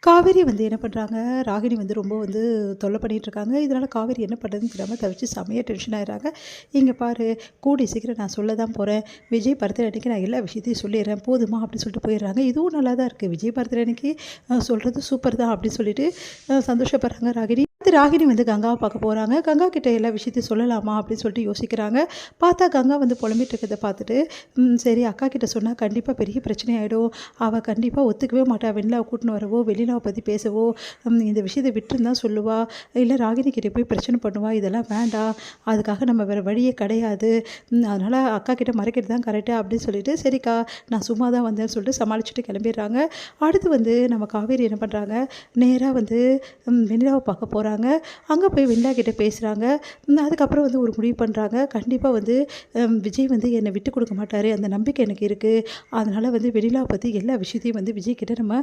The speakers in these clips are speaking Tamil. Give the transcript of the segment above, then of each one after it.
காவேரி வந்து என்ன பண்ணுறாங்க, ராகினி வந்து ரொம்ப வந்து தொல்லை பண்ணிகிட்ருக்காங்க. இதனால் காவேரி என்ன பண்ணுறதுன்னு தெரியாமல் தவிச்சு செமையாக டென்ஷன் ஆகிடுறாங்க. இங்கே பாரு, கூடி சீக்கிரம் நான் சொல்ல தான் போகிறேன். விஜய் பர்த்டே அன்றைக்கி நான் எல்லா விஷயத்தையும் சொல்லிடுறேன் போதுமா அப்படின்னு சொல்லிட்டு போயிடுறாங்க. இதுவும் நல்லா தான் இருக்குது. விஜய் பர்த்டே அன்றைக்கி சொல்கிறது சூப்பர் தான் அப்படின்னு சொல்லிட்டு சந்தோஷப்படுறாங்க ராகினி. ராகினி வந்து கங்காவை பார்க்க போகிறாங்க. கங்கா கிட்ட எல்லா விஷயத்தையும் சொல்லலாமா அப்படின்னு சொல்லிட்டு யோசிக்கிறாங்க. பார்த்தா கங்கா வந்து புலம்பிட்டு இருக்கிறத பார்த்துட்டு சரி அக்கா கிட்ட சொன்னால் கண்டிப்பாக பெரிய பிரச்சனை ஆகிடும். அவள் கண்டிப்பாக ஒத்துக்கவே மாட்டா. வெண்ணிலாவை கூட்டின்னு வரவோ வெளியிலாவை பற்றி பேசவோ இந்த விஷயத்தை விட்டுருந்தா சொல்லுவா, இல்லை ராகினி கிட்டே போய் பிரச்சனை பண்ணுவா. இதெல்லாம் வேண்டாம், அதுக்காக நம்ம வேறு வழியே கிடையாது. அதனால் அக்கா கிட்ட மறைக்கிறது தான் கரெக்டு அப்படின்னு சொல்லிட்டு சரிக்கா நான் சும்மா தான் வந்தேன்னு சொல்லிட்டு சமாளிச்சுட்டு கிளம்பிடுறாங்க. அடுத்து வந்து நம்ம காவேரி என்ன பண்ணுறாங்க, நேராக வந்து வெண்ணிலாவை பார்க்க போகிறாங்க. அங்கே போய் வெண்ணிலா கிட்டே பேசுகிறாங்க. அதுக்கப்புறம் வந்து ஒரு முடிவு பண்ணுறாங்க. கண்டிப்பாக வந்து விஜய் வந்து என்னை விட்டு கொடுக்க மாட்டார், அந்த நம்பிக்கை எனக்கு இருக்குது. அதனால் வந்து வெண்ணிலாவை பற்றி எல்லா விஷயத்தையும் வந்து விஜய் கிட்டே நம்ம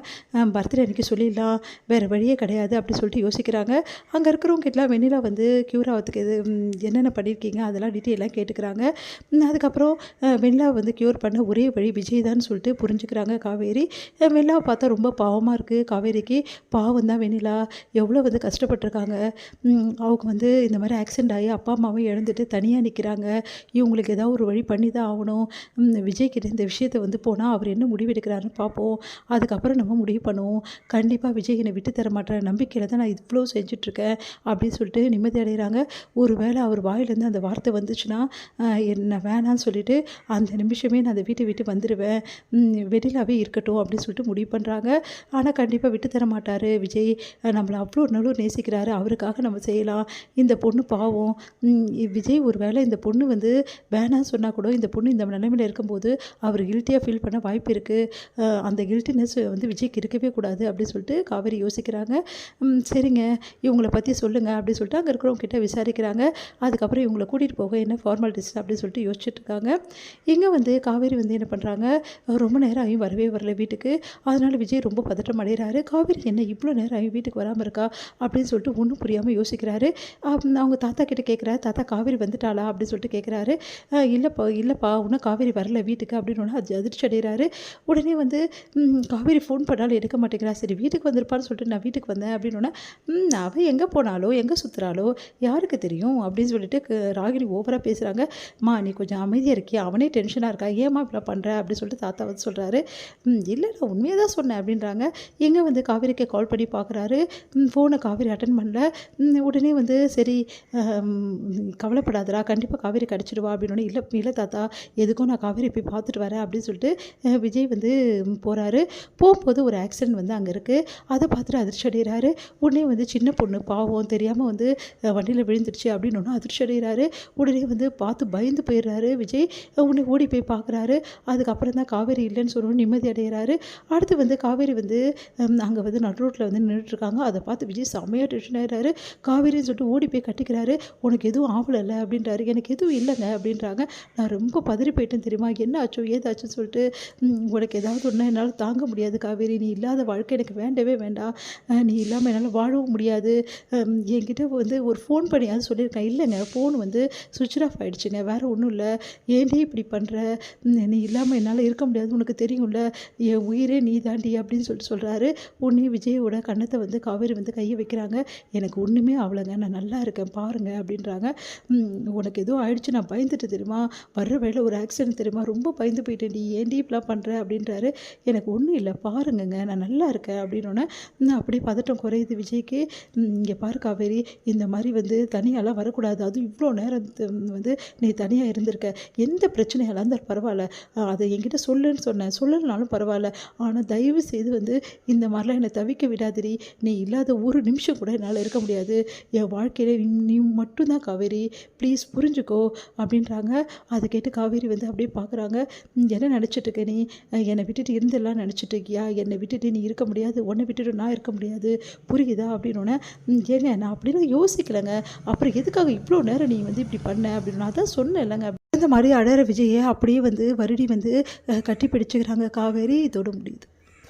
பர்த்டே அன்றைக்கி சொல்லிடலாம், வேறு வழியே கிடையாது அப்படி சொல்லிட்டு யோசிக்கிறாங்க. அங்கே இருக்கிறவங்க கிட்டலாம் வெண்ணிலா வந்து க்யூர் ஆகிறதுக்கு என்னென்ன பண்ணியிருக்கீங்க அதெல்லாம் டீட்டெயிலாக கேட்டுக்கிறாங்க. அதுக்கப்புறம் வெண்ணிலா வந்து க்யூர் பண்ண ஒரே வழி விஜய் தான் சொல்லிட்டு புரிஞ்சுக்கிறாங்க காவேரி. வெண்ணிலாவை பார்த்தா ரொம்ப பாவமாக இருக்குது காவேரிக்கு. பாவம் தான் வெண்ணிலா, எவ்வளோ வந்து கஷ்டப்பட்டுருக்காங்க. அவங்க வந்து இந்த மாதிரி ஆக்சிடென்ட் ஆகி அப்பா அம்மாவும் இழந்துட்டு தனியாக நிற்கிறாங்க. இவங்களுக்கு ஏதாவது ஒரு வழி பண்ணி தான் ஆகணும். விஜய் கிட்ட இந்த விஷயத்தை வந்து போனால் அவர் என்ன முடிவு எடுக்கிறாருன்னு பார்ப்போம், அதுக்கப்புறம் நம்ம முடிவு பண்ணுவோம். கண்டிப்பாக விஜய் என்னை விட்டு தர மாட்டேற நம்பிக்கையில் தான் நான் இவ்வளோ செஞ்சிட்ருக்கேன் அப்படின்னு சொல்லிட்டு நிம்மதி அடைகிறாங்க. ஒரு வேளை அவர் வாயிலேருந்து அந்த வார்த்தை வந்துச்சுன்னா என்ன வேணான்னு சொல்லிட்டு அந்த நிமிஷமே நான் அந்த வீட்டை விட்டு வந்துடுவேன், வெளியிலாவே இருக்கட்டும் அப்படின்னு சொல்லிட்டு முடிவு பண்ணுறாங்க. ஆனால் கண்டிப்பாக விட்டு தர மாட்டார் விஜய். நம்மளை அவ்வளோ நல்லூர் நேசிக்கிறாரு, அவருக்காக நம்ம செய்யலாம். இந்த பொண்ணு பாவம். விஜய் ஒரு வேளை இந்த பொண்ணு வந்து வேணான்னு சொன்னால் கூட இந்த பொண்ணு இந்த நிலைமையில் இருக்கும்போது அவர் கில்ட்டியாக ஃபீல் பண்ண வாய்ப்பு இருக்குது. அந்த கில்ட்டினஸ் வந்து விஜய்க்கு இருக்கவே கூடாது அப்படின்னு சொல்லிட்டு காவேரி யோசிக்கிறாங்க. சரிங்க இவங்கள பற்றி சொல்லுங்கள் அப்படின்னு சொல்லிட்டு அங்கே இருக்கிறவங்க கிட்ட விசாரிக்கிறாங்க. அதுக்கப்புறம் இவங்களை கூட்டிகிட்டு போக என்ன ஃபார்மாலிட்டிஸ் அப்படின்னு சொல்லிட்டு யோசிச்சுட்டு இருக்காங்க. இங்கே வந்து காவேரி வந்து என்ன பண்ணுறாங்க, ரொம்ப நேரம் ஆகியும் வரவே வரல வீட்டுக்கு. அதனால் விஜய் ரொம்ப பதட்டம் அடைகிறாரு. காவேரி என்ன இவ்வளோ நேரம் ஆகி வீட்டுக்கு வராமல் இருக்கா அப்படின்னு சொல்லிட்டு ஒன்றும் புரியாமல் யோசிக்கிறாரு. அவங்க தாத்தா கிட்ட கேட்குறாரு, தாத்தா காவேரி வந்துட்டாளா அப்படின்னு சொல்லிட்டு கேட்குறாரு. இல்லைப்பா இன்னும் காவேரி வரல வீட்டுக்கு அப்படின்னு அதிர்ச்சி அடைகிறாரு. உடனே வந்து காவேரி ஃபோன் பண்ணாலும் எடுக்க மாட்டேங்கிறா. சரி வீட்டுக்கு வந்திருப்பான்னு சொல்லிட்டு நான் வீட்டுக்கு வந்தேன் அப்படின்னோடனே அவள் எங்கே போனாலோ எங்கே சுற்றுறாளோ யாருக்கு தெரியும் அப்படின்னு சொல்லிட்டு ராகினி ஓவராக பேசுகிறாங்க. நீ கொஞ்சம் அமைதியாக இருக்கியா, அவனே டென்ஷனாக இருக்கா, ஏமா இப்படி பண்ணுற அப்படின்னு சொல்லிட்டு தாத்தா வந்து சொல்கிறாரு. இல்லை நான் உண்மையாக தான் சொன்னேன் அப்படின்றாங்க. எங்கே வந்து காவேரிக்கு கால் பண்ணி பார்க்குறாரு. ஃபோனை காவேரி அட்டன் பண்ணல. உடனே வந்து சரி கவலைப்படாதரா, கண்டிப்பாக காவேரி கிடச்சிடுவா அப்படின்னோடனே இல்லை தாத்தா எதுக்கும் நான் காவேரி போய் பார்த்துட்டு வரேன் அப்படின்னு சொல்லிட்டு விஜய் வந்து போகிறாரு. போகும்போது ஒரு ஆக்சிடென்ட் வந்து அங்கே இருக்குது. அதை பார்த்துட்டு அதிர்ச்சி அடைகிறாரு. உடனே வந்து சின்ன பொண்ணு பாவம் தெரியாமல் வந்து வண்டியில் விழுந்துடுச்சு அப்படின்னு ஒன்று அதிர்ச்சி அடைகிறாரு. உடனே வந்து பார்த்து பயந்து போயிடுறாரு விஜய். உடனே ஓடி போய் பார்க்குறாரு. அதுக்கப்புறம் தான் காவேரி இல்லைன்னு சொல்லணும் நிம்மதி அடைகிறாரு. அடுத்து வந்து காவேரி வந்து அங்கே வந்து நடு ரோட்டில் வந்து நின்றுட்டுருக்காங்க. அதை பார்த்து விஜய் செம்மையாக டென்ஷன் ஆகிறாரு. காவேரின்னு சொல்லிட்டு ஓடி போய் கட்டிக்கிறாரு. உனக்கு எதுவும் ஆகலை அப்படின்றாரு. எனக்கு எதுவும் இல்லைங்க அப்படின்றாங்க. நான் ரொம்ப பதறி போயிட்டேன் தெரியுமா, என்ன ஆச்சோ ஏதாச்சுன்னு சொல்லிட்டு உனக்கு ஏதாவது ஒன்று என்னால் தாங்க முடியாது காவேரி, நீ இல்லாத வாழ்க்கை எனக்கு வேண்டவே வேண்டாம், நீ இல்லாமல் என்னால் வாழவும் முடியாது. என்கிட்ட வந்து ஒரு ஃபோன் பண்ணியாவது சொல்லியிருக்கேன். இல்லைங்க ஃபோன் வந்து சுவிட்ச் ஆஃப் ஆகிடுச்சுங்க, வேறு ஒன்றும் இல்லை, ஏன்டி இப்படி பண்ணுற, நீ இல்லாமல் என்னால் இருக்க முடியாது, உனக்கு தெரியும்ல என் உயிரே நீ தாண்டி அப்படின்னு சொல்லிட்டு சொல்கிறாரு. உடனே விஜயோட கண்ணத்தை வந்து காவேரி வந்து கையை வைக்கிறாங்க. எனக்கு ஒன்றுமே ஆகலைங்க, நான் நல்லா இருக்கேன் பாருங்கள் அப்படின்றாங்க. உனக்கு எதுவும் ஆயிடுச்சு, நான் பயந்துட்டு தெரியுமா, வர்ற வேலை ஒரு ஆக்சிடென்ட் தெரியுமா, ரொம்ப பயந்து போயிட்டேன், நீ ஏன்டி இப்படிலாம் பண்ணுற அப்படின்றாரு. எனக்கு ஒன்றும் இல்லை பாருங்கங்க நான் நல்லா இருக்கேன் அப்படின்னோடனே அப்படியே பதட்டம் குறையுது விஜய்க்கு. இங்கே பாரு காவேரி, இந்த மாதிரி வந்து தனியாலாம் வரக்கூடாது, அதுவும் இவ்வளோ நேரம் வந்து நீ தனியாக இருந்திருக்க, எந்த பிரச்சனையாக இருந்தாலும் பரவாயில்ல அதை என்கிட்ட சொல்லுன்னு சொன்னேன், சொல்லலைனாலும் பரவாயில்ல, ஆனால் தயவு செய்து வந்து இந்த மாதிரிலாம் என்னை தவிக்க விடாதிரி, நீ இல்லாத ஒரு நிமிஷம் கூட என்னால் இருக்க முடியாது, என் வாழ்க்கையில் நீ மட்டும்தான் காவேரி, ப்ளீஸ் புரிஞ்சுக்கோ அப்படின்றாங்க. அதை கேட்டு காவேரி வந்து அப்படியே பார்க்குறாங்க. என்ன நினச்சிட்ருக்க நீ, என்னை விட்டுட்டு இருந்தெல்லாம் நினச்சிட்டு இருக்கியா, என்னை விட்டுட்டு நீ இருக்க முடியாது, உன்னை விட்டுட்டு நான் இருக்க முடியாது, புரியுதா அப்படின்னோடனே ஏங்க நான் அப்படிலாம் யோசிக்கலைங்க, அப்புறம் எதுக்காக இவ்வளோ நேரம் நீ வந்து இப்படி பண்ண அப்படின்னு அதான் சொன்னேன் இல்லைங்க. இந்த மாதிரி அழகிற விஜயை அப்படியே வந்து வருடி வந்து கட்டி பிடிச்சிக்கிறாங்க காவேரி. இதோடு முடியுது.